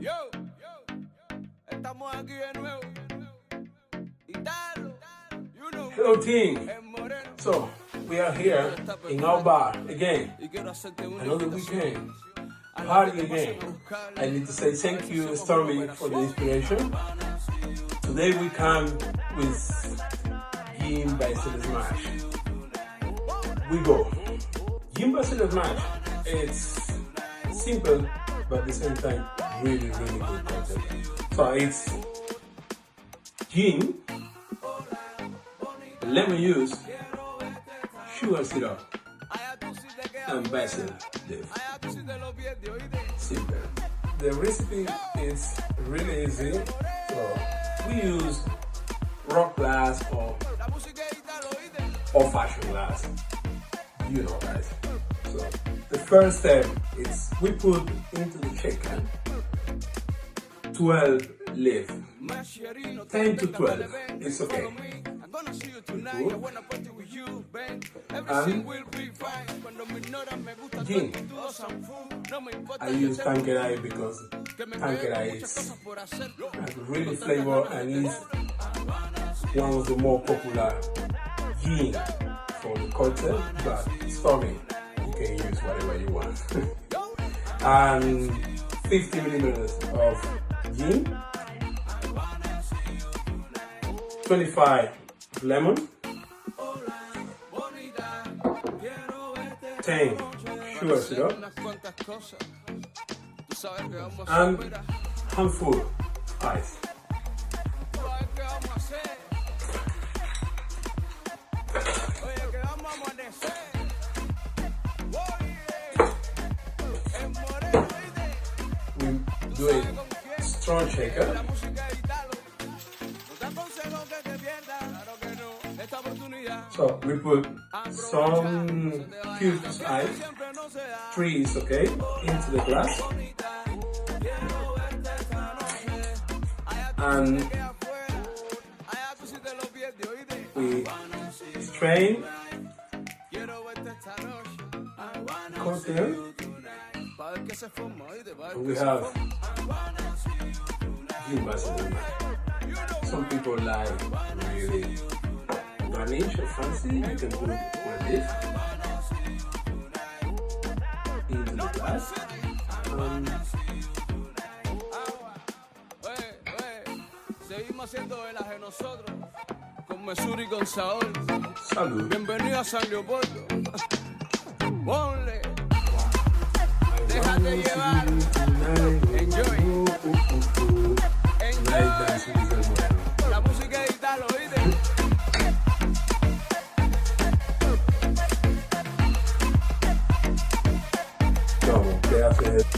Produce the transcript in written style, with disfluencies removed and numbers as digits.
Yo, estamos aquí de nuevo. Italo, you know. Hello team. El Moreno. So we are here in our bar again. Y quiero hacerte una Another weekend. Party again. I need to say thank you, Stormy, for the inspiration. Today we come with Gin Basil Smash. We go. Gin Basil Smash. It's simple, but at the same time really good concept. So it's gin, lemon juice, sugar syrup, and basil leaf. Simple. The recipe is really easy. So we use rock glass or fashion glass. You know, guys. So the first step is we put into the shaker 12 leaf. 10 to 12. It's okay. And gin. I use Tanqueray because Tanqueray is really flavor and is one of the more popular gin for the cocktail, but Stormy, you can use whatever you want. And 50 milliliters of gin, 25 lemon, 10 sugar syrup, and handful ice. We do a strong shaker. So we put some cubes ice, 3 is okay, into the glass. And we strain cocktail. And we have Gin Basil. Some people like really garnish or fancy. You can put one leaf into the glass. Seguimos haciendo velas de nosotros con mesura y con sabor. Salud. Bienvenido a San Leopoldo. Ponle. Déjate llevar. Enjoy. La música de Italo, ¿oíste? ¿Qué haces?